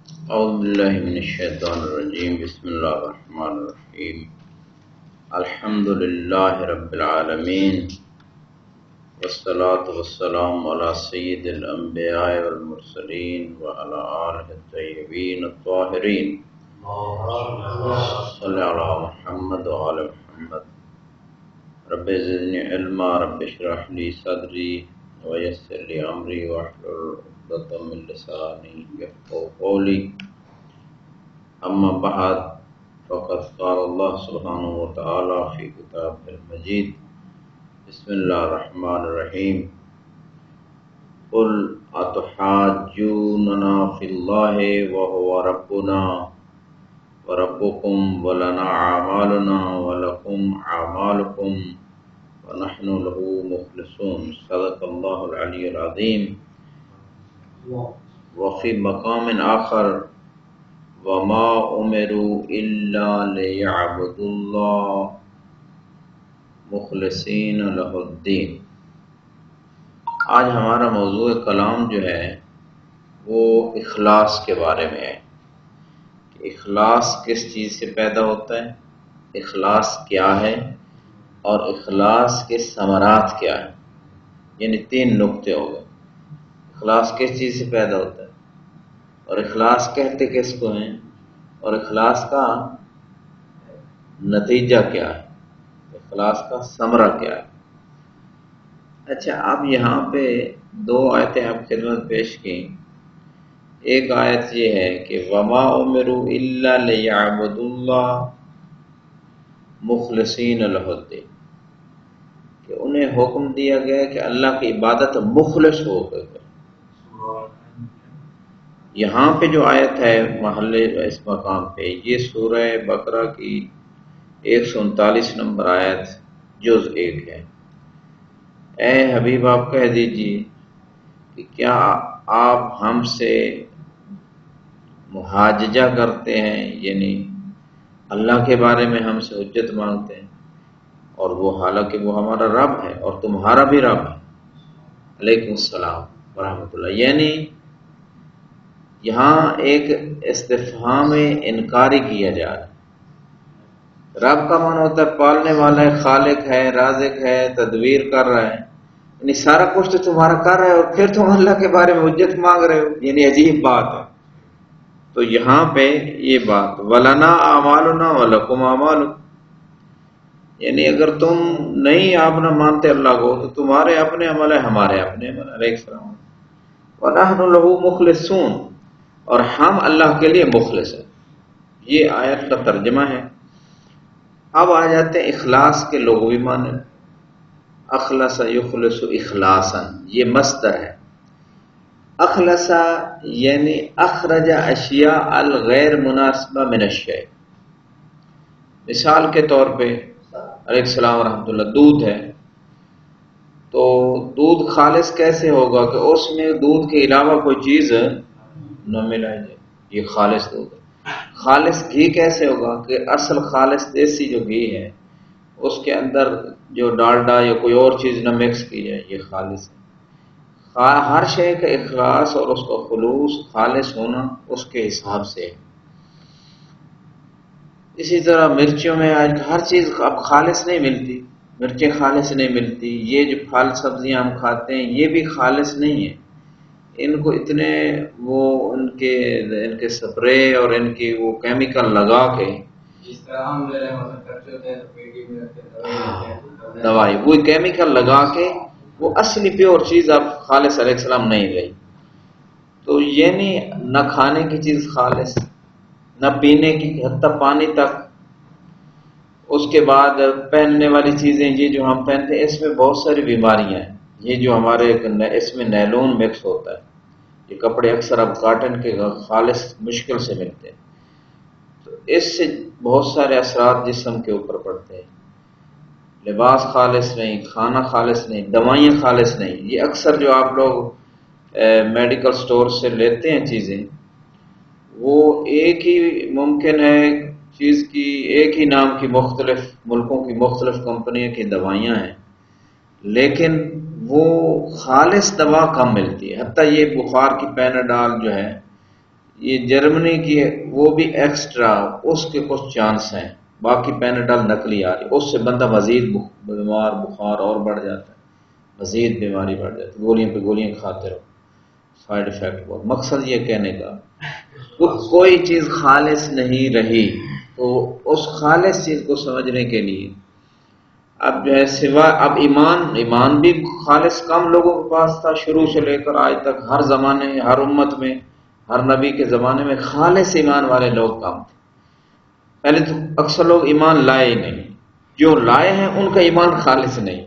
اعوذ باللہ من الشیطان الرجیم بسم اللہ الرحمن الرحیم الحمد للہ رب العالمین والصلاة والسلام علی سید الانبیاء والمرسلین وعلی آلہ الطیبین الطاہرین صلی علی محمد وعلی محمد رب زدنی علما رب اشرح لی صدری ویسر لی امری واحلل عقدۃ من لسانی یفقهوا قولی اما بعد فقد قال اللہ سبحانہ وتعالی فی کتابہ المجید بسم اللہ الرحمن الرحیم قل اتحاجوننا فی اللہ وهو ربنا وربکم ولنا اعمالنا ولکم اعمالکم ونحن له مخلصون صدق اللہ العلی العظیم. وفی مقام آخر وما امروا الا لیعبدوا اللہ مخلصین لہ الدین. آج ہمارا موضوع کلام جو ہے وہ اخلاص کے بارے میں ہے کہ اخلاص کس چیز سے پیدا ہوتا ہے، اخلاص کیا ہے اور اخلاص کے ثمرات کیا ہیں. یعنی تین نقطے ہو گئے. اخلاص کس چیز سے پیدا ہوتا ہے اور اخلاص کہتے کس کو ہیں اور اخلاص کا نتیجہ کیا ہے، اخلاص کا ثمرہ کیا ہے. اچھا، اب یہاں پہ دو آیتیں آپ خدمت پیش کی. ایک آیت یہ ہے کہ وما امروا الا لیعبدوا اللہ مخلصین لہ الدین، کہ انہیں حکم دیا گیا کہ اللہ کی عبادت مخلص ہو کر کریں. یہاں پہ جو آیت ہے محل اس مقام پہ، یہ سورہ بقرہ کی 139 نمبر آیت جز 1 ہے. اے حبیب آپ کہہ دیجیے کہ کیا آپ ہم سے محاججہ کرتے ہیں، یعنی اللہ کے بارے میں ہم سے حجت مانگتے ہیں، اور وہ حالانکہ وہ ہمارا رب ہے اور تمہارا بھی رب ہے. علیکم السلام ورحمۃ اللہ. یعنی یہاں ایک استفہام انکاری کیا جا رہا ہے. رب کا معنی ہوتا ہے پالنے والا ہے، خالق ہے، رازق ہے، تدبیر کر رہا ہے. یعنی سارا کچھ تو تمہارا کر رہا ہے اور پھر تم اللہ کے بارے میں حجت مانگ رہے ہو. یعنی عجیب بات ہے. تو یہاں پہ یہ بات وَلَنَا أَعْمَالُنَا وَلَكُمْ أَعْمَالُكُمْ، یعنی اگر تم نہیں آپ نہ مانتے اللہ کو تو تمہارے اپنے عمل ہے، ہمارے اپنے عمل. علیہ السلام. وَنَحْنُ لَهُ مُخْلِصُونَ، اور ہم اللہ کے لیے مخلص ہیں. یہ آیت کا ترجمہ ہے. اب آ جاتے ہیں اخلاص کے لغوی معنی. اخلص یخلص اخلاصا، یہ مصدر ہے. اخلص یعنی اخرج اشیاء الغیر مناسبہ من الشیء. مثال کے طور پہ علیہ السلام ورحمۃ اللہ، دودھ ہے تو دودھ خالص کیسے ہوگا کہ اس میں دودھ کے علاوہ کوئی چیز نہ ملائی جائے، یہ خالص دودھ ہے. خالص گھی کیسے ہوگا کہ اصل خالص دیسی جو گھی ہے اس کے اندر جو ڈالڈا یا کوئی اور چیز نہ مکس کی جائے، یہ خالص ہے. ہر شے کا اخلاص اور اس کا خلوص خالص ہونا اس کے حساب سے ہے. اسی طرح مرچوں میں آج ہر چیز اب خالص نہیں ملتی، مرچیں خالص نہیں ملتی. یہ جو پھل سبزیاں ہم کھاتے ہیں یہ بھی خالص نہیں ہے. ان کو اتنے وہ ان کے سپرے اور ان کی وہ کیمیکل لگا کے، جس طرح ہم کرتے ہوتے ہیں دوائی، وہی کیمیکل لگا کے وہ اصلی پیور چیز اب خالص علیہ السلام نہیں رہی. تو یعنی نہ کھانے کی چیز خالص، نہ پینے کی، حتیٰ پانی تک. اس کے بعد پہننے والی چیزیں، یہ جو ہم پہنتے ہیں اس میں بہت ساری بیماریاں ہیں. یہ جو ہمارے اس میں نیلون مکس ہوتا ہے، یہ کپڑے اکثر اب کاٹن کے خالص مشکل سے ملتے ہیں. تو اس سے بہت سارے اثرات جسم کے اوپر پڑتے ہیں. لباس خالص نہیں، کھانا خالص نہیں، دوائیاں خالص نہیں. یہ اکثر جو آپ لوگ میڈیکل سٹور سے لیتے ہیں چیزیں، وہ ایک ہی ممکن ہے چیز کی، ایک ہی نام کی مختلف ملکوں کی مختلف کمپنیوں کی دوائیاں ہیں، لیکن وہ خالص دوا کم ملتی ہے. حتیٰ یہ بخار کی پیناڈال جو ہے یہ جرمنی کی ہے، وہ بھی ایکسٹرا، اس کے کچھ چانس ہیں، باقی پیناڈول نقلی آ رہی، اس سے بندہ مزید بیمار، بخار اور بڑھ جاتا ہے، مزید بیماری بڑھ جاتی ہے، گولیاں پہ گولیاں کھاتے رہو، سائیڈ افیکٹ بہت۔ مقصد یہ کہنے کا کوئی چیز خالص نہیں رہی، تو اس خالص چیز کو سمجھنے کے لیے اب جو ہے سوا، اب ایمان بھی خالص کم لوگوں کے پاس تھا، شروع سے لے کر آج تک ہر زمانے، ہر امت میں، ہر نبی کے زمانے میں خالص ایمان والے لوگ کم تھے۔ پہلے تو اکثر لوگ ایمان لائے ہی نہیں، جو لائے ہیں ان کا ایمان خالص نہیں۔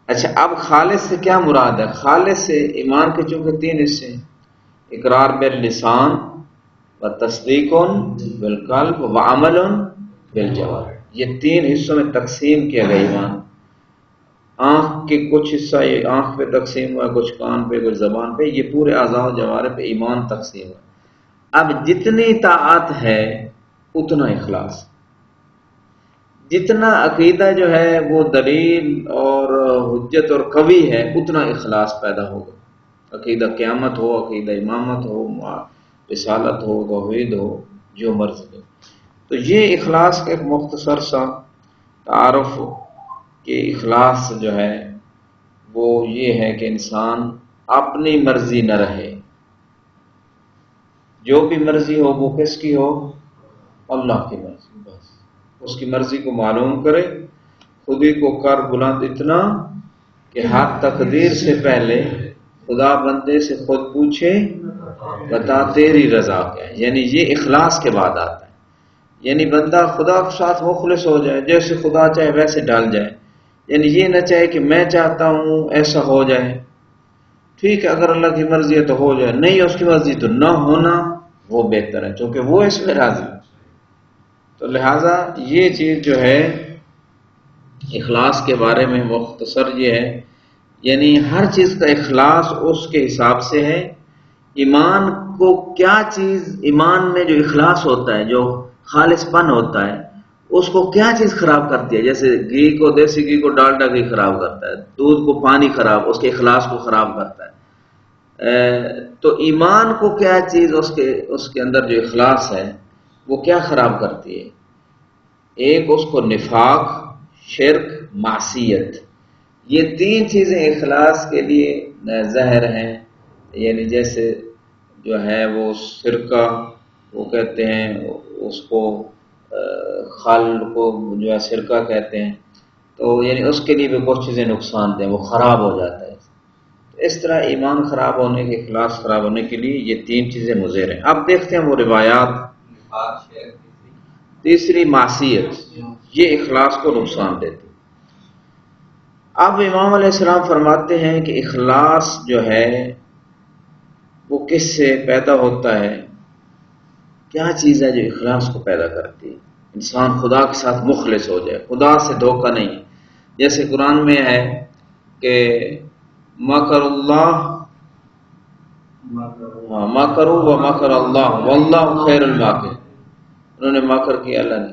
اچھا، اب خالص سے کیا مراد ہے؟ خالص سے ایمان کے چونکہ 3 حصے ہیں، اقرار باللسان و تصدیق بالقلب و عمل بالجوارح، یہ 3 حصوں میں تقسیم کیا گیا ایمان۔ آنکھ کے کچھ حصہ یہ آنکھ پہ تقسیم ہوا، کچھ کان پہ، کچھ زبان پہ، یہ پورے اعضاء و جوارح پہ ایمان تقسیم ہوا۔ اب جتنی طاعت ہے اتنا اخلاص، جتنا عقیدہ جو ہے وہ دلیل اور حجت اور قوی ہے اتنا اخلاص پیدا ہوگا۔ عقیدہ قیامت ہو، عقیدہ امامت ہو، رسالت ہو، توحید ہو، جو مرضی ہو۔ تو یہ اخلاص کا ایک مختصر سا تعارف کہ اخلاص جو ہے وہ یہ ہے کہ انسان اپنی مرضی نہ رہے، جو بھی مرضی ہو وہ کس کی ہو؟ اللہ کی مرضی، بس اس کی مرضی کو معلوم کرے، خودی کو کر بلند اتنا کہ ہر تقدیر سے پہلے خدا بندے سے خود پوچھے بتا تیری رضا کیا ہے، یعنی یہ اخلاص کے بعد آتا ہے۔ یعنی بندہ خدا کے ساتھ مخلص ہو جائے، جیسے خدا چاہے ویسے ڈال جائے، یعنی یہ نہ چاہے کہ میں چاہتا ہوں ایسا ہو جائے، ٹھیک ہے اگر اللہ کی مرضی ہے تو ہو جائے، نہیں اس کی مرضی تو نہ ہونا وہ بہتر ہے، کیونکہ وہ اس میں راضی ہے۔ تو لہٰذا یہ چیز جو ہے اخلاص کے بارے میں مختصر یہ ہے، یعنی ہر چیز کا اخلاص اس کے حساب سے ہے۔ ایمان کو کیا چیز، ایمان میں جو اخلاص ہوتا ہے، جو خالص پن ہوتا ہے، اس کو کیا چیز خراب کرتی ہے؟ جیسے گھی کو، دیسی گھی کو ڈالڈا گھی خراب کرتا ہے، دودھ کو پانی خراب، اس کے اخلاص کو خراب کرتا ہے۔ تو ایمان کو کیا چیز، اس کے اندر جو اخلاص ہے وہ کیا خراب کرتی ہے؟ ایک اس کو نفاق، شرک، معصیت، یہ 3 چیزیں اخلاص کے لیے زہر ہیں۔ یعنی جیسے جو ہے وہ سرکہ، وہ کہتے ہیں اس کو خل کو جو ہے سرکہ کہتے ہیں، تو یعنی اس کے لیے بھی کچھ چیزیں نقصان دیں، وہ خراب ہو جاتا ہے۔ اس طرح ایمان خراب ہونے کے، اخلاص خراب ہونے کے لیے یہ 3 چیزیں مضر ہیں۔ اب دیکھتے ہیں وہ روایات۔ تیسری معصیت، یہ اخلاص کو نقصان دیتی۔ اب امام علیہ السلام فرماتے ہیں کہ اخلاص جو ہے وہ کس سے پیدا ہوتا ہے؟ کیا چیز ہے جو اخلاص کو پیدا کرتی ہے؟ انسان خدا کے ساتھ مخلص ہو جائے، خدا سے دھوکہ نہیں۔ جیسے قرآن میں ہے کہ مکر اللہ، مکروا ومکر اللہ واللہ خیر الماکرین، انہوں نے مکر کیا اللہ نے،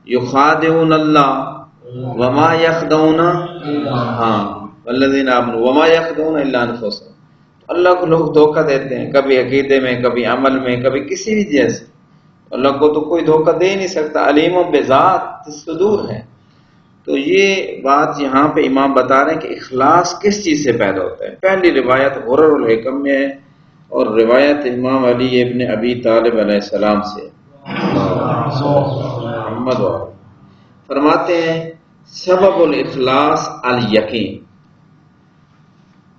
یخادعون اللہ وما یخدعون والذین آمنوا وما یخدعون الا انفسهم، اللہ کو لوگ دھوکہ دیتے ہیں، کبھی عقیدے میں، کبھی عمل میں، کبھی کسی بھی جیسے، اللہ کو تو کوئی دھوکہ دے ہی نہیں سکتا، علیم بذات الصدور ہے۔ تو یہ بات یہاں پہ امام بتا رہے ہیں کہ اخلاص کس چیز سے پیدا ہوتا ہے۔ پہلی روایت غرر الحکم میں ہے، اور روایت امام علی ابن ابی طالب علیہ السلام سے محمد فرماتے ہیں سبب الاخلاص الیقین،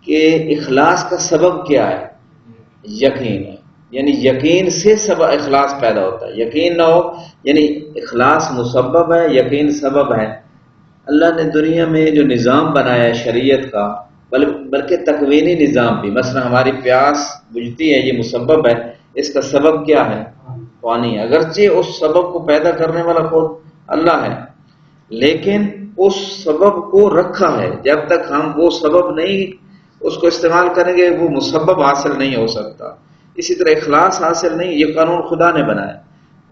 کہ اخلاص کا سبب کیا ہے؟ یقین ہے، یعنی یقین سے سبب اخلاص پیدا ہوتا ہے۔ یقین نہ ہو، یعنی اخلاص مسبب ہے، یقین سبب ہے۔ اللہ نے دنیا میں جو نظام بنایا ہے شریعت کا، بلکہ تکوینی نظام بھی، مثلا ہماری پیاس بجھتی ہے، یہ مسبب ہے، اس کا سبب کیا ہے؟ پانی ہے، اگرچہ اس سبب کو پیدا کرنے والا خود اللہ ہے، لیکن اس سبب کو رکھا ہے، جب تک ہم وہ سبب نہیں اس کو استعمال کریں گے وہ مسبب حاصل نہیں ہو سکتا۔ اسی طرح اخلاص حاصل نہیں، یہ قانون خدا نے بنایا،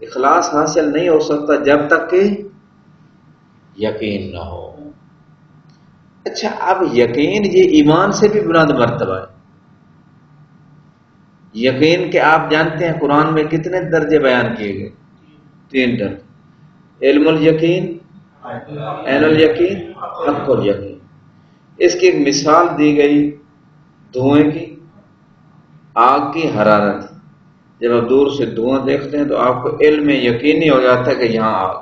اخلاص حاصل نہیں ہو سکتا جب تک کہ یقین نہ ہو۔ اچھا، اب یقین یہ ایمان سے بھی بلند مرتبہ ہے۔ یقین کہ آپ جانتے ہیں قرآن میں کتنے درجے بیان کیے گئے؟ 3 درجے، علم الیقین، عین الیقین، حق الیقین۔ اس کی ایک مثال دی گئی دھوئیں کی، آگ کی حرارت۔ جب آپ دور سے دھواں دیکھتے ہیں تو آپ کو علم یقینی ہو جاتا ہے کہ یہاں آگ،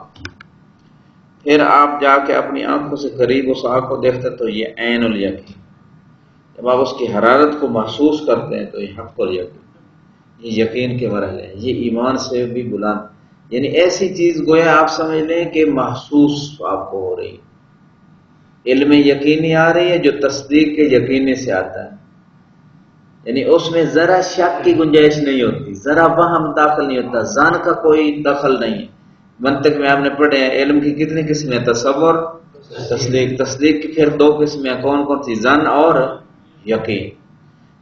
پھر آپ جا کے اپنی آنکھوں سے قریب اس آگ کو دیکھتے ہیں تو یہ عین الیقین، جب آپ اس کی حرارت کو محسوس کرتے ہیں تو یہ حق الیقین۔ یہ یقین کے مرحلے ہیں، یہ ایمان سے بھی بلند، یعنی ایسی چیز گویا آپ سمجھ لیں کہ محسوس آپ کو ہو رہی ہے، علم یقینی آ رہی ہے جو تصدیق کے یقینی سے آتا ہے، یعنی اس میں ذرا شک کی گنجائش نہیں ہوتی، ذرا وہم داخل نہیں ہوتا، ظن کا کوئی دخل نہیں ہے۔ منطق میں آپ نے پڑھے ہیں علم کی کتنی قسمیں؟ تصور، تصدیق۔ تصدیق کی پھر 2 قسمیں کون کون سی؟ ظن اور یقین۔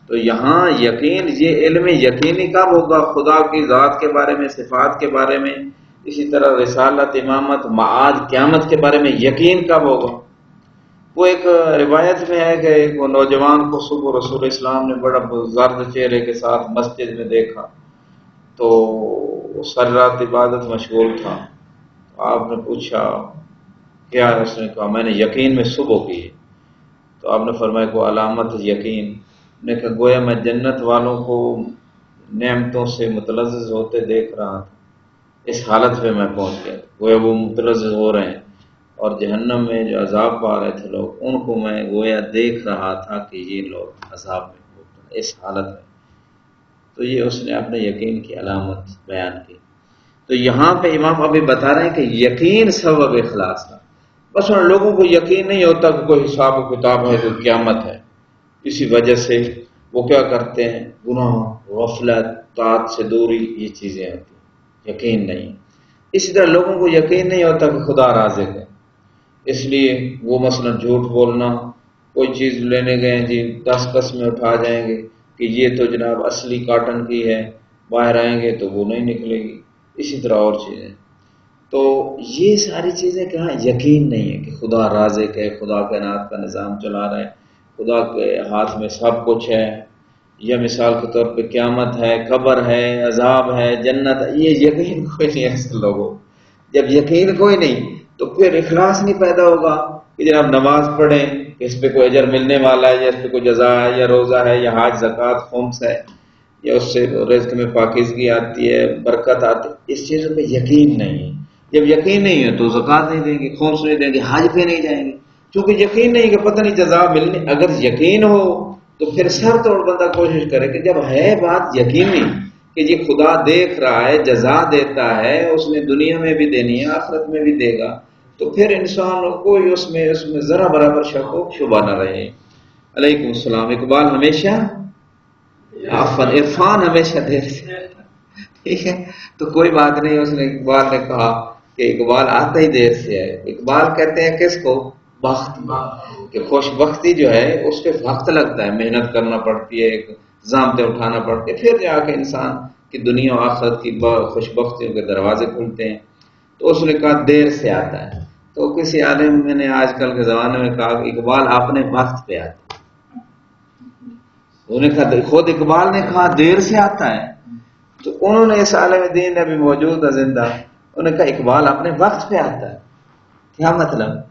تو یہاں یقین، یہ علم یقینی کب ہوگا؟ خدا کی ذات کے بارے میں، صفات کے بارے میں، اسی طرح رسالت، امامت، معاد، قیامت کے بارے میں یقین کب ہوگا؟ وہ ایک روایت میں ہے کہ ایک نوجوان کو صبح رسول اسلام نے بڑا زرد چہرے کے ساتھ مسجد میں دیکھا، تو وہ سر رات عبادت مشغول تھا۔ آپ نے پوچھا کیا؟ اس نے کہا میں نے یقین میں صبح کی ہے۔ تو آپ نے فرمایا کو علامت یقین نے کہا گویا میں جنت والوں کو نعمتوں سے متلذذ ہوتے دیکھ رہا تھا، اس حالت پہ میں پہنچ گیا، گویا وہ متلذذ ہو رہے ہیں، اور جہنم میں جو عذاب پا رہے تھے لوگ، ان کو میں گویا دیکھ رہا تھا کہ یہ لوگ عذاب میں ہوتے ہیں اس حالت میں۔ تو یہ اس نے اپنے یقین کی علامت بیان کی۔ تو یہاں پہ امام ابھی بتا رہے ہیں کہ یقین سبب اخلاص کا، بس ان لوگوں کو یقین نہیں ہوتا کہ کوئی حساب و کتاب ہے، کوئی قیامت ہے، اسی وجہ سے وہ کیا کرتے ہیں؟ گناہ، غفلت، طاعت سے دوری، یہ چیزیں ہوتی ہیں، یقین نہیں۔ اسی طرح لوگوں کو یقین نہیں ہوتا کہ خدا رازق ہے، اس لیے وہ مثلا جھوٹ بولنا، کوئی چیز لینے گئے جی 10 قسمیں اٹھا جائیں گے کہ یہ تو جناب اصلی کاٹن کی ہے، باہر آئیں گے تو وہ نہیں نکلے گی، اسی طرح اور چیزیں۔ تو یہ ساری چیزیں کہاں؟ یقین نہیں ہے کہ خدا رازق ہے، خدا کائنات کا نظام چلا رہا ہے، خدا کے ہاتھ میں سب کچھ ہے، یا مثال کے طور پہ قیامت ہے، قبر ہے، عذاب ہے، جنت ہے، یہ یقین کوئی نہیں ہے ایسے لوگوں۔ جب یقین کوئی نہیں تو پھر اخلاص نہیں پیدا ہوگا کہ جناب نماز پڑھیں کہ اس پہ کوئی اجر ملنے والا ہے، یا اس پہ کوئی جزا ہے، یا روزہ ہے، یا حج، زکوٰۃ، خمس ہے، یا اس سے رزق میں پاکیزگی آتی ہے، برکت آتی ہے، اس چیزوں پہ یقین نہیں ہے۔ جب یقین نہیں ہے تو زکوٰۃ نہیں دیں گے، خمس نہیں دیں گے، حج پہ نہیں جائیں گے، چونکہ یقین نہیں کہ پتہ نہیں جزا ملنے۔ اگر یقین ہو تو پھر سر توڑ بندہ کوشش کرے کہ جب ہے بات یقینی کہ یہ خدا دیکھ رہا ہے، جزا دیتا ہے، اس نے دنیا میں بھی دینی ہے، آخرت میں بھی دے گا، تو پھر انسان کو اس میں ذرا برابر شک و شبہ نہ رہے۔ علیکم السلام۔ اقبال ہمیشہ عرفان ہمیشہ دیر سے، ٹھیک ہے، تو کوئی بات نہیں۔ اس نے اقبال نے کہا کہ اقبال آتا ہی دیر سے ہے۔ اقبال کہتے ہیں کس کو؟ وقت، کہ خوش بختی جو ہے اس پہ وقت لگتا ہے، محنت کرنا پڑتی ہے، ایک زامتے اٹھانا پڑتے ہیں، پھر جا کے انسان کی دنیا و آخرت کی خوش بختیوں کے دروازے کھلتے ہیں۔ تو اس نے کہا دیر سے آتا ہے، تو کسی عالم میں نے آج کل کے زمانے میں کہا کہ اقبال اپنے وقت پہ آتا ہے۔ انہوں نے کہا، خود اقبال نے کہا دیر سے آتا ہے، تو انہوں نے اس عالم دین ابھی موجود ہے زندہ، انہوں نے کہا اقبال اپنے وقت پہ آتا ہے۔ کیا مطلب؟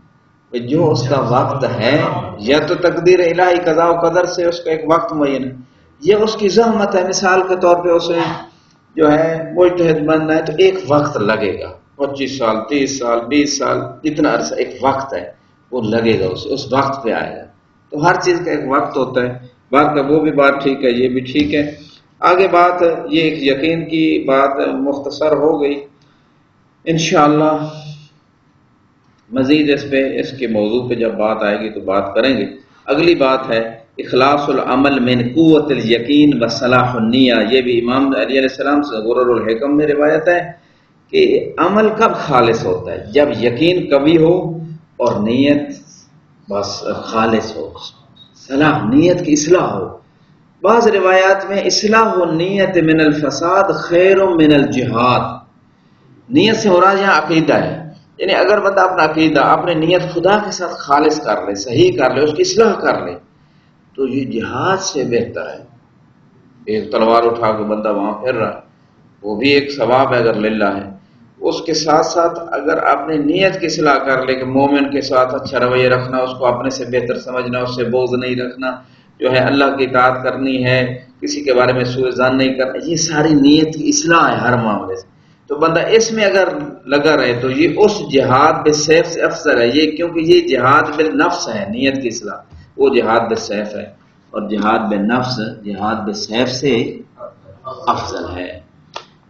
جو اس کا وقت ہے، یا تو تقدیر الہی قضاء و قدر سے اس کا ایک وقت معین ہے، یہ اس کی زحمت ہے۔ مثال کے طور پہ اسے جو ہے مجتہد بننا ہے تو ایک وقت لگے گا، 25 سال، 30 سال، 20 سال، جتنا عرصہ ایک وقت ہے وہ لگے گا، اسے اس وقت پہ آئے گا۔ تو ہر چیز کا ایک وقت ہوتا ہے۔ بات کا وہ بھی بات ٹھیک ہے، یہ بھی ٹھیک ہے۔ آگے بات یہ ایک یقین کی بات مختصر ہو گئی، انشاءاللہ مزید اس کے موضوع پہ جب بات آئے گی تو بات کریں گے۔ اگلی بات ہے اخلاص العمل من قوت الیقین و صلاح النیہ۔ یہ بھی امام علیہ السلام سے غرر الحکم میں روایت ہے کہ عمل کب خالص ہوتا ہے؟ جب یقین قوی ہو اور نیت بس خالص ہو، صلاح نیت کی اصلاح ہو۔ بعض روایات میں اصلاح النیت من الفساد خیر من الجہاد، نیت سے مراد یہاں عقیدہ ہے، یعنی اگر بندہ اپنا عقیدہ، اپنی نیت خدا کے ساتھ خالص کر لے، صحیح کر لے، اس کی اصلاح کر لے، تو یہ جہاد سے بہتر ہے۔ ایک تلوار اٹھا کے بندہ وہاں پھر رہا، وہ بھی ایک ثواب ہے اگر للہ ہے۔ اس کے ساتھ ساتھ اگر آپ نے نیت کی اصلاح کر لے کہ مومن کے ساتھ اچھا رویہ رکھنا، اس کو اپنے سے بہتر سمجھنا، اس سے بغض نہیں رکھنا، جو ہے اللہ کی اطاعت کرنی ہے، کسی کے بارے میں سوء ظن نہیں کرنا، یہ ساری نیت کی اصلاح ہے ہر معاملے سے۔ تو بندہ اس میں اگر لگا رہے تو یہ اس جہاد بالسیف سے افضل ہے، یہ کیونکہ یہ جہاد بالنفس ہے، نیت کی اصلاح وہ جہاد بالسیف ہے، اور جہاد بالنفس جہاد بالسیف سے افضل ہے۔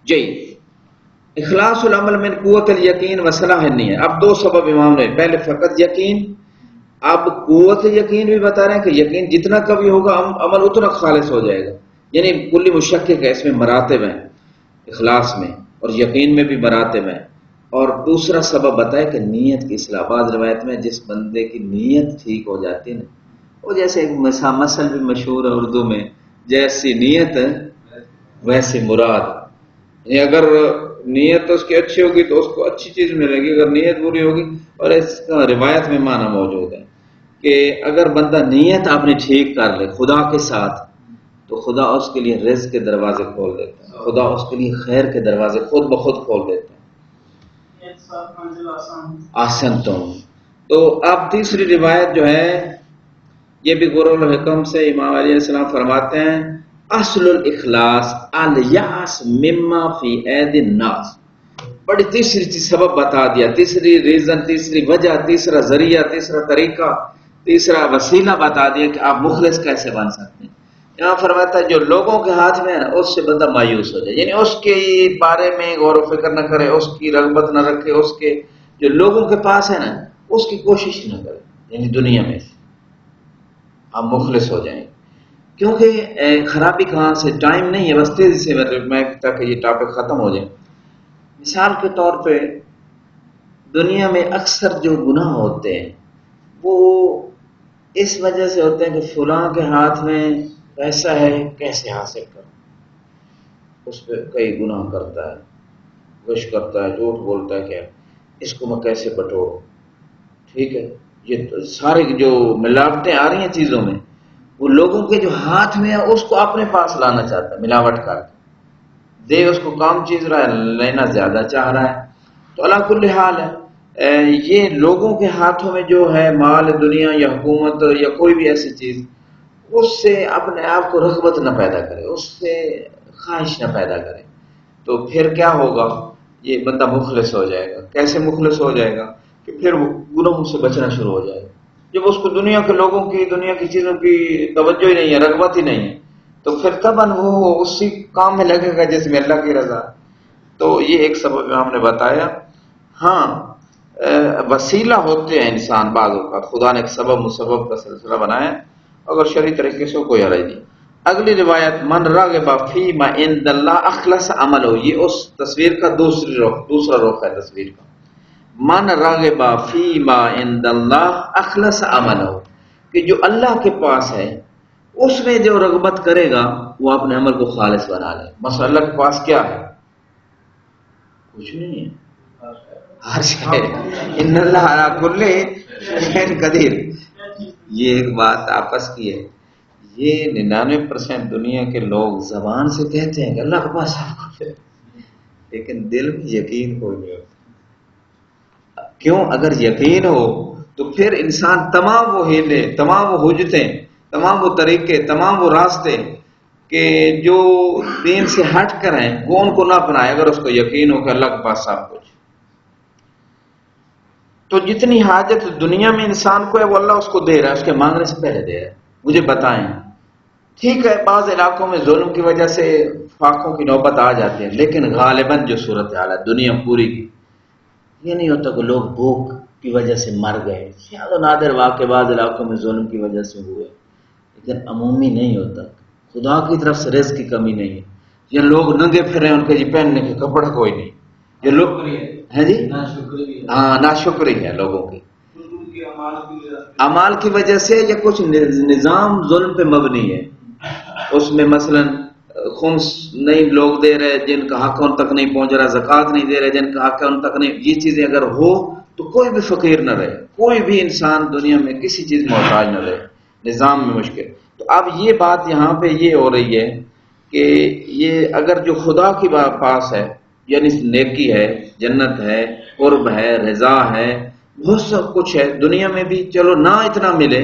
جی، اخلاص العمل من قوت الیقین و صلاح النیہ۔ اب دو سبب امام نے، پہلے فقط یقین، اب قوت یقین بھی بتا رہے ہیں کہ یقین جتنا کبھی ہوگا عمل اتنا خالص ہو جائے گا، یعنی کلی مشکک ہے، اس میں مراتب ہیں اخلاص میں، اور یقین میں بھی مراتب ہیں۔ اور دوسرا سبب بتایا کہ نیت کی اصلاح، بعض روایت میں جس بندے کی نیت ٹھیک ہو جاتی ہے نا، وہ جیسے ایک مثل بھی مشہور ہے اردو میں، جیسی نیت ویسی مراد، یعنی اگر نیت اس کی اچھی ہوگی تو اس کو اچھی چیز ملے گی، اگر نیت بری ہوگی۔ اور اس کا روایت میں معنی موجود ہے کہ اگر بندہ نیت اپنی ٹھیک کر لے خدا کے ساتھ تو خدا اس کے لیے رزق کے دروازے کھول دیتا ہے، خدا اس کے لیے خیر کے دروازے خود بخود کھول دیتا ہے۔ آسن تو اب تیسری روایت جو ہے یہ بھی غر الحکم سے امام علیہ السلام فرماتے ہیں، اصل الاخلاص الیاس مما فی اید الناس۔ بڑی تیسری چیز سبب بتا دیا، تیسری ریزن، تیسری وجہ، تیسرا ذریعہ، تیسرا طریقہ، تیسرا وسیلہ بتا دیا کہ آپ مخلص کیسے بن سکتے ہیں۔ یہاں فرماتا ہے جو لوگوں کے ہاتھ میں ہے نا اس سے بندہ مایوس ہو جائے، یعنی اس کے بارے میں غور و فکر نہ کرے، اس کی رغبت نہ رکھے، اس کے جو لوگوں کے پاس ہے نا اس کی کوشش نہ کرے، یعنی دنیا میں آپ مخلص ہو جائیں، کیونکہ خرابی کہاں سے، ٹائم نہیں ہے، بس تیزی سے میں تاکہ یہ ٹاپک ختم ہو جائے۔ مثال کے طور پہ دنیا میں اکثر جو گناہ ہوتے ہیں وہ اس وجہ سے ہوتے ہیں کہ فلاں کے ہاتھ میں پیسہ ہے، کیسے حاصل کروں، اس پہ کئی گناہ کرتا ہے، غش کرتا ہے، جھوٹ بولتا ہے، کہ اس کو میں کیسے بٹوروں۔ ٹھیک ہے، یہ سارے جو ملاوٹیں آ رہی ہیں چیزوں میں، وہ لوگوں کے جو ہاتھ میں ہے اس کو اپنے پاس لانا چاہتا ہے، ملاوٹ کر کے دے اس کو کام چیز رہا ہے، لینا زیادہ چاہ رہا ہے۔ تو اللہ کل حال ہے یہ لوگوں کے ہاتھوں میں جو ہے مال دنیا یا حکومت یا کوئی بھی ایسی چیز، اس سے اپنے آپ کو رغبت نہ پیدا کرے، اس سے خواہش نہ پیدا کرے، تو پھر کیا ہوگا، یہ بندہ مخلص ہو جائے گا۔ کیسے مخلص ہو جائے گا کہ پھر وہ گناہوں سے بچنا شروع ہو جائے گا۔ جب اس کو دنیا کے لوگوں کی، دنیا کی چیزوں کی توجہ ہی نہیں ہے، رغبت ہی نہیں ہے، تو پھر طبعاً وہ اسی کام میں لگے گا جس میں اللہ کی رضا۔ تو یہ ایک سبب ہم نے بتایا۔ ہاں وسیلہ ہوتے ہیں انسان بعض اوقات، خدا نے ایک سبب مسبب کا سلسلہ بنایا، اگر شرعی طریقے سے کوئی حرج نہیں۔ اگلی روایت من راغب فی ما عند اللہ اخلص عملہ، یہ اس تصویر کا دوسرا رخ ہے تصویر کا۔ من راغب فی ما عند اللہ اخلص عملہ، کہ جو اللہ کے پاس ہے اس میں جو رغبت کرے گا وہ اپنے عمل کو خالص بنا لے۔ مثلا اللہ کے پاس کیا ہے؟ کچھ نہیں ہے، ہر شے، ان اللہ علی کل شیء قدیر۔ یہ ایک بات آپس کی ہے، یہ 99% دنیا کے لوگ زبان سے کہتے ہیں کہ اللہ کے پاس سب کچھ ہے، لیکن دل میں یقین کوئی نہیں ہوتا۔ کیوں؟ اگر یقین ہو تو پھر انسان تمام وہ ہیلے، تمام وہ حجتیں، تمام وہ طریقے، تمام وہ راستے کہ جو دین سے ہٹ کر ہیں وہ ان کو نہ اپنائے، اگر اس کو یقین ہو کہ اللہ کے پاس سب کچھ۔ تو جتنی حاجت دنیا میں انسان کو ہے وہ اللہ اس کو دے رہا ہے، اس کے مانگنے سے پہلے دے رہا ہے۔ مجھے بتائیں، ٹھیک ہے بعض علاقوں میں ظلم کی وجہ سے فاقوں کی نوبت آ جاتی ہے، لیکن غالباً جو صورتحال ہے دنیا پوری کی، یہ نہیں ہوتا کہ لوگ بھوک کی وجہ سے مر گئے، شاید نادر واقع بعض علاقوں میں ظلم کی وجہ سے ہوئے، لیکن عمومی نہیں ہوتا۔ خدا کی طرف سے رزق کی کمی نہیں ہے، یہ لوگ ننگے پھر رہے ہیں، ان کے جی پہننے کے کپڑے کوئی نہیں، یہ لوگ ہیں جی ہاں ناشکری ہے لوگوں کی، اعمال کی وجہ سے، یا کچھ نظام ظلم پہ مبنی ہے، اس میں مثلا خمس نہیں لوگ دے رہے جن کا حق ان تک نہیں پہنچ رہا، زکوٰۃ نہیں دے رہے جن کا حق ان تک نہیں، یہ چیزیں اگر ہو تو کوئی بھی فقیر نہ رہے، کوئی بھی انسان دنیا میں کسی چیز محتاج نہ رہے، نظام میں مشکل۔ تو اب یہ بات یہاں پہ یہ ہو رہی ہے کہ یہ اگر جو خدا کی پاس ہے یعنی نیکی ہے، جنت ہے، قرب ہے، رضا ہے، بہت سب کچھ ہے دنیا میں بھی، چلو نہ اتنا ملے،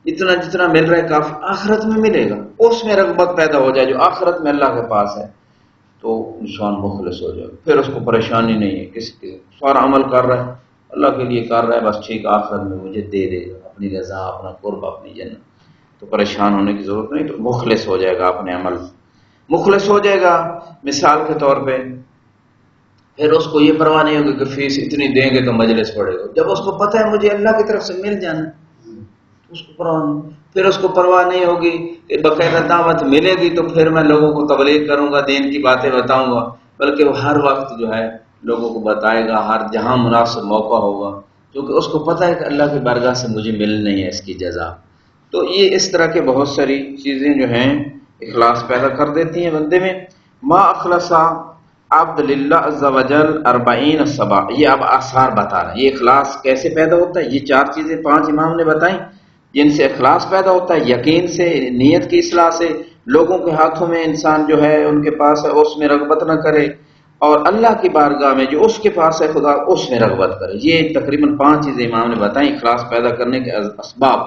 اتنا جتنا مل رہا ہے کافی، آخرت میں ملے گا، اس میں رغبت پیدا ہو جائے جو آخرت میں اللہ کے پاس ہے، تو انسان مخلص ہو جائے، پھر اس کو پریشانی نہیں ہے، کسی کے سارا عمل کر رہا ہے اللہ کے لیے کر رہا ہے، بس ٹھیک آخرت میں مجھے دے دے گا اپنی رضا، اپنا قرب، اپنی جنت، تو پریشان ہونے کی ضرورت نہیں، تو مخلص ہو جائے گا اپنے عمل، مخلص ہو جائے گا۔ مثال کے طور پہ پھر اس کو یہ پرواہ نہیں ہوگی کہ فیس اتنی دیں گے تو مجلس پڑے گا، جب اس کو پتہ ہے مجھے اللہ کی طرف سے مل جانا اس کو پرواہ نہیں، پھر اس کو پرواہ نہیں ہوگی کہ باقاعدہ دعوت ملے گی تو پھر میں لوگوں کو تبلیغ کروں گا، دین کی باتیں بتاؤں گا، بلکہ وہ ہر وقت جو ہے لوگوں کو بتائے گا، ہر جہاں مناسب موقع ہوگا، کیونکہ اس کو پتہ ہے کہ اللہ کی بارگاہ سے مجھے مل نہیں ہے اس کی جزا۔ تو یہ اس طرح کے بہت ساری چیزیں جو ہیں اخلاص پیدا کر دیتی ہیں بندے میں۔ ما اخلصا عبد للہ عز وجل 40 صبا، یہ اب آثار بتا رہے ہیں یہ اخلاص کیسے پیدا ہوتا ہے، یہ 4 چیزیں 5 امام نے بتائیں جن سے اخلاص پیدا ہوتا ہے، یقین سے، نیت کی اصلاح سے، لوگوں کے ہاتھوں میں انسان جو ہے ان کے پاس ہے اس میں رغبت نہ کرے، اور اللہ کی بارگاہ میں جو اس کے پاس ہے خدا اس میں رغبت کرے۔ یہ تقریباً 5 چیزیں امام نے بتائیں اخلاص پیدا کرنے کے اسباب۔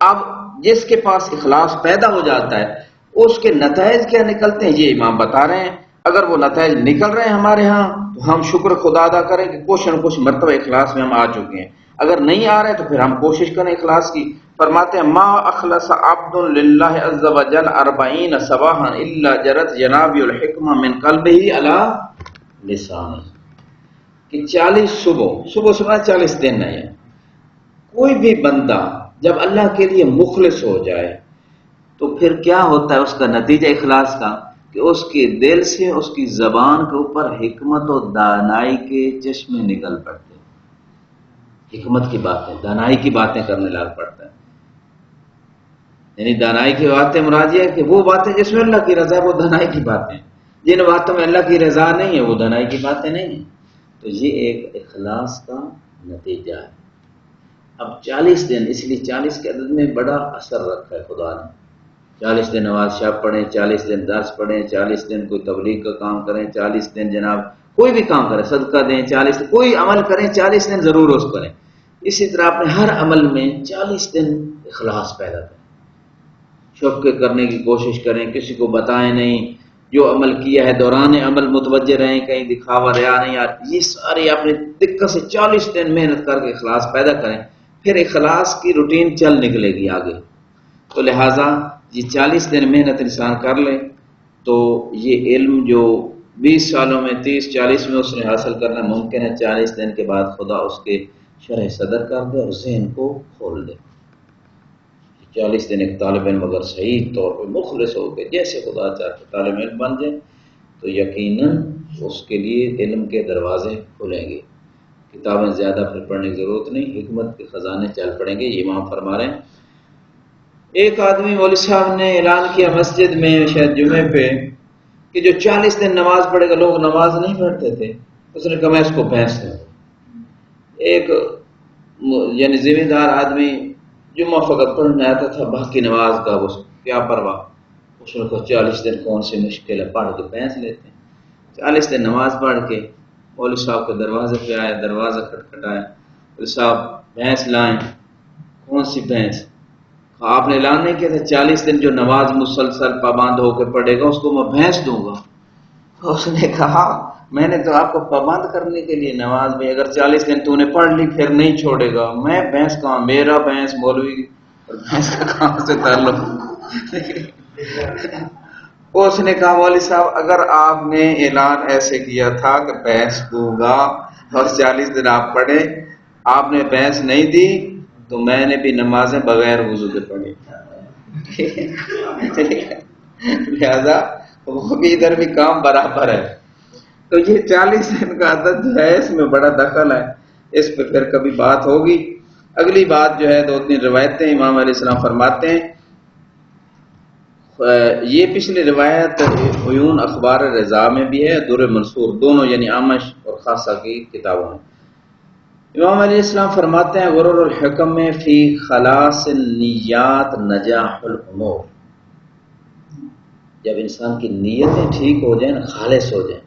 اب جس کے پاس اخلاص پیدا ہو جاتا ہے اس کے نتائج کیا نکلتے ہیں یہ امام بتا رہے ہیں۔ اگر وہ نتائج نکل رہے ہیں ہمارے ہاں تو ہم شکر خدا ادا کریں کہ کچھ نہ کچھ مرتبہ اخلاص میں ہم آ چکے ہیں، اگر نہیں آ رہے تو پھر ہم کوشش کریں اخلاص کی۔ فرماتے ہیں ما اخلص عبد للہ عز وجل 40 صباحا الا جرت جنابی الحکمہ من قلبہ علی لسانہ، کہ 40 صبح 40 دن ہے، کوئی بھی بندہ جب اللہ کے لیے مخلص ہو جائے تو پھر کیا ہوتا ہے اس کا نتیجہ اخلاص کا، کہ اس کے دل سے اس کی زبان کے اوپر حکمت و دانائی کے چشمے نکل پڑتے ہیں، حکمت کی باتیں، دانائی کی باتیں کرنے لگ پڑتا ہے، یعنی دانائی کی باتیں مراد یہ ہے کہ وہ باتیں جس میں اللہ کی رضا ہے وہ دانائی کی باتیں، جن باتوں میں اللہ کی رضا نہیں ہے وہ دانائی کی باتیں نہیں ہیں، تو یہ ایک اخلاص کا نتیجہ ہے۔ اب 40 دن، اس لیے 40 کے عدد میں بڑا اثر رکھا ہے خدا نے، 40 دن نماز شب پڑھیں، 40 دن درس پڑھیں، 40 دن کوئی تبلیغ کا کام کریں، 40 دن جناب کوئی بھی کام کریں، صدقہ دیں، 40 کوئی عمل کریں، 40 دن ضرور اس کریں۔ اسی طرح اپنے ہر عمل میں 40 دن اخلاص پیدا کریں، شوق کے کرنے کی کوشش کریں، کسی کو بتائیں نہیں، جو عمل کیا ہے دوران عمل متوجہ رہیں، کہیں دکھاوا ریا نہیں، یہ سارے اپنے دقت سے 40 دن محنت کر کے اخلاص پیدا کریں، پھر اخلاص کی روٹین چل نکلے گی آگے۔ تو لہٰذا یہ 40 دن محنت انسان کر لے تو یہ علم جو 20 سالوں میں 30-40 میں اس نے حاصل کرنا ممکن ہے، 40 دن کے بعد خدا اس کے شرح صدر کر دے اور ذہن کو کھول دے۔ 40 دن ایک طالب علم اگر صحیح طور پہ مخلص ہو کے جیسے خدا چاہتے طالب علم بن جائے تو یقیناً اس کے لیے علم کے دروازے کھلیں گے، کتابیں زیادہ پھر پڑھنے کی ضرورت نہیں، حکمت کے خزانے چل پڑیں گے، یہ امام فرما رہے ہیں۔ ایک آدمی مولوی صاحب نے اعلان کیا مسجد میں شاید جمعے پہ کہ جو 40 دن نماز پڑھے گا، لوگ نماز نہیں پڑھتے تھے، اس نے کہا میں اس کو بھینس دوں۔ ایک یعنی ذمہ دار آدمی جمعہ فقط پڑھنے آتا تھا، باقی نماز کا وہ کیا پرواہ، اس نے کہا 40 دن کون سی مشکل ہے، پڑھ کے بھینس لیتے ہیں۔ 40 دن نماز پڑھ کے مولوی صاحب کے دروازے پہ آئے، دروازہ کھٹکھٹایا، مولوی صاحب بھینس لائیں، کون سی بھینس؟ آپ نے اعلان نہیں کیا تھا 40 دن جو نماز مسلسل پابند ہو کے پڑھے گا اس کو میں بھینس دوں گا؟ اس نے کہا میں نے تو آپ کو پابند کرنے کے لیے نماز میں، اگر 40 دن تو نے پڑھ لی پھر نہیں چھوڑے گا، میں بھینس کہاں، میرا بھینس مولوی اور بھینس کا کہاں سے تعلق؟ اس نے کہا مولوی صاحب اگر آپ نے اعلان ایسے کیا تھا کہ بھینس دوں گا اور 40 دن آپ پڑھے، آپ نے بھینس نہیں دی تو میں نے بھی نمازیں بغیر وضو کے پڑھی، لہذا وہ بھی ادھر بھی کام برابر ہے۔ تو یہ 40 دن کا عدد جو ہے اس میں بڑا دخل ہے، اس پہ پھر کبھی بات ہوگی۔ اگلی بات جو ہے 2-3 روایتیں امام علیہ السلام فرماتے ہیں، یہ پچھلی روایت عیون اخبار رضا میں بھی ہے، در منصور دونوں یعنی اعمش اور خاصہ کی کتابوں میں۔ امام علیہ السلام فرماتے ہیں غرور الحکم میں فی خلاص النیات نجاح الامور، جب انسان کی نیتیں ٹھیک ہو جائیں، خالص ہو جائیں،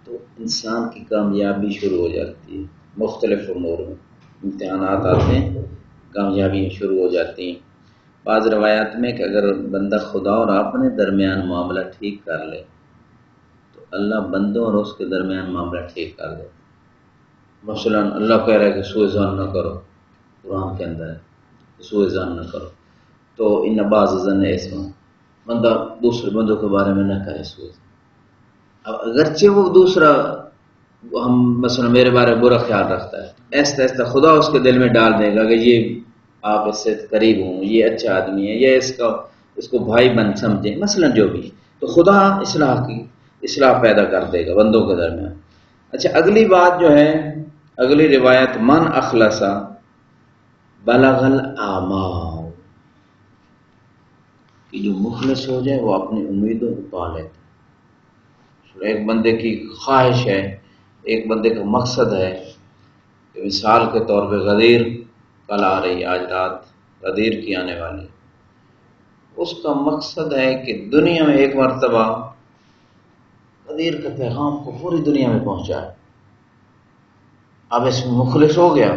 تو انسان کی کامیابی شروع ہو جاتی ہے۔ مختلف امور میں امتحانات آتے ہیں، کامیابیاں شروع ہو جاتی ہیں۔ بعض روایات میں کہ اگر بندہ خدا اور اپنے درمیان معاملہ ٹھیک کر لے تو اللہ بندوں اور اس کے درمیان معاملہ ٹھیک کر دے۔ مثلا اللہ کہہ رہا ہے کہ سوء ظن نہ کرو، قرآن کے اندر ہے سوء ظن نہ کرو، تو ان بعض ظن اسم، بندہ دوسرے بندوں کے بارے میں نہ کرے سوء ظن۔ اب اگرچہ وہ دوسرا ہم مثلا میرے بارے میں برا خیال رکھتا ہے، ایسا ایسا خدا اس کے دل میں ڈال دے گا کہ یہ آپ اس سے قریب ہوں، یہ اچھا آدمی ہے، یہ اس کو بھائی بن سمجھیں، مثلا جو بھی، تو خدا اصلاح پیدا کر دے گا بندوں کے درمیان۔ اچھا، اگلی بات جو ہے، اگلی روایت، من اخلصا بلغ الاعمال، کہ جو مخلص ہو جائے وہ اپنی امیدوں کو پا لیتا ہے۔ ایک بندے کی خواہش ہے، ایک بندے کا مقصد ہے کہ مثال کے طور پہ غدیر کل آ رہی، آج رات غدیر کی آنے والی، اس کا مقصد ہے کہ دنیا میں ایک مرتبہ غدیر کے پیغام کو پوری دنیا میں پہنچائے۔ اب اس میں مخلص ہو گیا،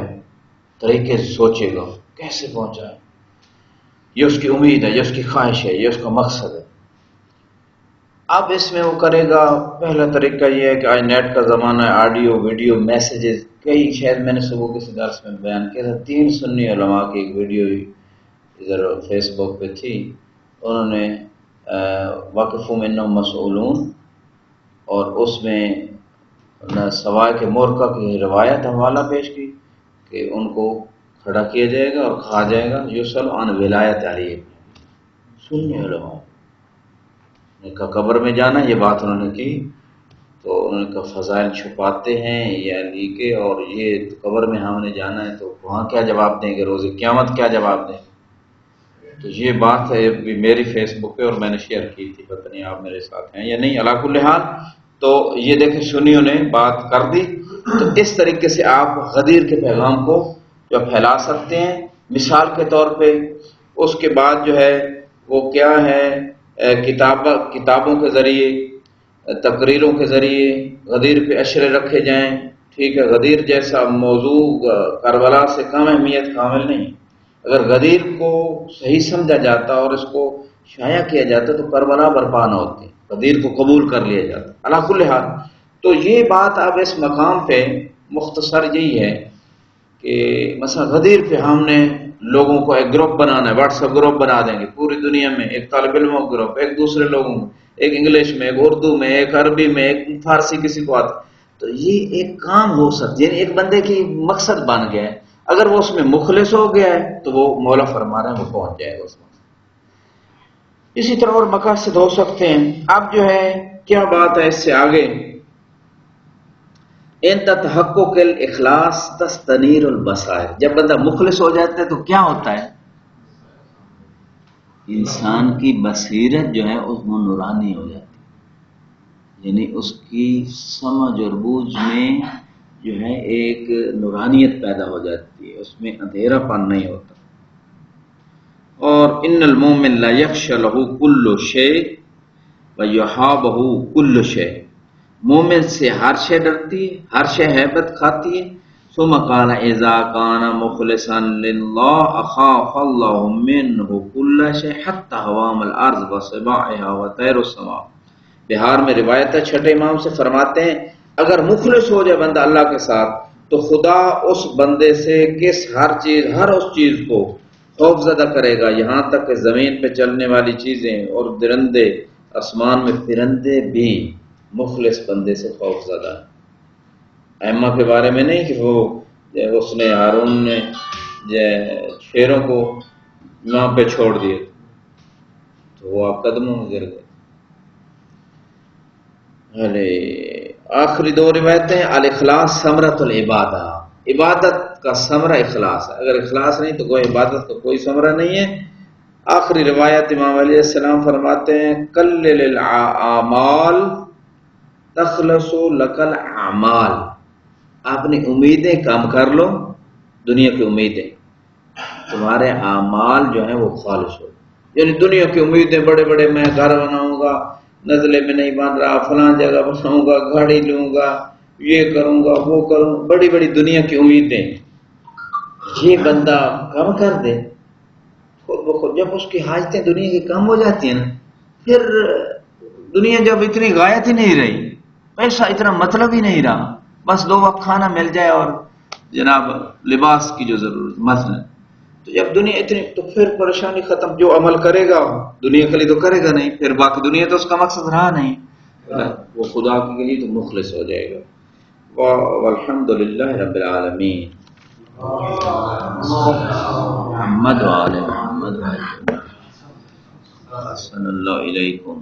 طریقے سے سوچے گا کیسے پہنچائے، یہ اس کی امید ہے، یہ اس کی خواہش ہے، یہ اس کا مقصد ہے۔ اب اس میں وہ کرے گا، پہلا طریقہ یہ ہے کہ آج نیٹ کا زمانہ ہے، آڈیو ویڈیو میسیجز، کئی، شاید میں نے صبح کسی درس میں بیان کیا تھا، 3 سنی علماء کی ایک ویڈیو ادھر فیس بک پہ تھی، انہوں نے وقفوں میں انہم مسئولون، اور اس میں سوائے کے مورکہ کی روایت حوالہ پیش کی کہ ان کو کھڑا کیا جائے گا اور کہا جائے گا یسأل عن ولایت علی، سنی علماء نے کہا قبر میں جانا، یہ بات انہوں نے کی، تو انہوں نے کہا فضائل چھپاتے ہیں یا علی کے، اور یہ قبر میں ہم نے جانا ہے تو وہاں کیا جواب دیں گے، روز قیامت کیا جواب دیں گے؟ تو یہ بات ہے بھی میری فیس بک پہ اور میں نے شیئر کی تھی، پتہ نہیں آپ میرے ساتھ ہیں یا نہیں، علی کل حال تو یہ دیکھیں سنیوں نے بات کر دی۔ تو اس طریقے سے آپ غدیر کے پیغام کو جو پھیلا سکتے ہیں، مثال کے طور پہ۔ اس کے بعد جو ہے وہ کیا ہے، کتابوں کے ذریعے، تقریروں کے ذریعے غدیر پہ اشرے رکھے جائیں، ٹھیک ہے، غدیر جیسا موضوع کربلا سے کم اہمیت حامل نہیں۔ اگر غدیر کو صحیح سمجھا جاتا اور اس کو شائع کیا جاتا تو کربلا برپا نہ ہوتی، غدیر کو قبول کر لیا جاتا، علی کل حال۔ تو یہ بات اب اس مقام پہ مختصر یہی ہے کہ مثلا غدیر پہ ہم نے لوگوں کو ایک گروپ بنانا ہے، واٹس ایپ گروپ بنا دیں گے پوری دنیا میں، ایک طالب علموں کا گروپ، ایک دوسرے لوگوں میں، ایک انگلش میں، ایک اردو میں، ایک عربی میں، ایک فارسی کسی کو آتا، تو یہ ایک کام ہو سکتا ہے، یعنی ایک بندے کی مقصد بن گیا ہے، اگر وہ اس میں مخلص ہو گیا ہے تو وہ مولا فرما رہے ہیں وہ پہنچ جائے گا اس میں۔ اسی طرح اور مقاصد ہو سکتے ہیں۔ اب جو ہے کیا بات ہے اس سے آگے، ان تحقق الاخلاص تستنیر البصائر، جب بندہ مخلص ہو جاتا ہے تو کیا ہوتا ہے، انسان کی بصیرت جو ہے اس میں نورانی ہو جاتی ہے، یعنی اس کی سمجھ اور بوجھ میں جو ہے ایک نورانیت پیدا ہو جاتی ہے، اس میں اندھیرا پن نہیں ہوتا۔ اور ان المومن لا یخشى له کل شیء ویحابہ کل شیء، مومن سے ہر شے ڈرتی ہے، ہر شے ہیبت کھاتی ہے۔ ثم قال اذا كان مخلصا لله اخاف الله منه كل شيء حتى هوام الارض وسباعها وطير السماء۔ بہار میں روایت ہے، چھٹے امام سے فرماتے ہیں اگر مخلص ہو جائے بندہ اللہ کے ساتھ تو خدا اس بندے سے ہر اس چیز کو خوف زدہ کرے گا، یہاں تک کہ زمین پہ چلنے والی چیزیں اور درندے، آسمان میں پرندے بھی مخلص بندے سے خوف زدہ۔ ائمہ کے بارے میں نہیں کہ وہ اس نے ہارون نے شیروں کو وہاں پہ چھوڑ دیے تو وہ آپ قدموں میں گر گئے۔ آخری 2 روایتیں، الاخلاص ثمرۃ العبادہ، عبادت کا ثمرہ اخلاص ہے، اگر اخلاص نہیں تو کوئی عبادت کا کوئی ثمرہ نہیں ہے۔ آخری روایت امام علیہ السلام فرماتے ہیں کلل الاعمال تخلص لک الاعمال، اپنی امیدیں کم کر لو، دنیا کی امیدیں، تمہارے اعمال جو ہیں وہ خالص ہو۔ یعنی دنیا کی امیدیں بڑے بڑے، میں گھر بناؤں گا، نزلے میں نہیں بن رہا، فلاں جگہ بساؤں گا، گاڑی لوں گا، یہ کروں گا، وہ کروں، بڑی بڑی دنیا کی امیدیں، یہ بندہ کم کر دے خود بخود، جب اس کی حاجتیں دنیا کی کم ہو جاتی ہیں نا، پھر دنیا جب اتنی غایت ہی نہیں رہی، پیسہ اتنا مطلب ہی نہیں رہا، بس 2 وقت کھانا مل جائے اور جناب لباس کی جو ضرورت مثلا، تو جب دنیا اتنی، تو پھر پریشانی ختم، جو عمل کرے گا دنیا کے لیے تو کرے گا نہیں، پھر باقی دنیا تو اس کا مقصد رہا نہیں، وہ خدا کے لیے تو مخلص ہو جائے گا۔ والحمد للہ رب العالمین۔ محمد وآل محمد صلی اللہ علیکم۔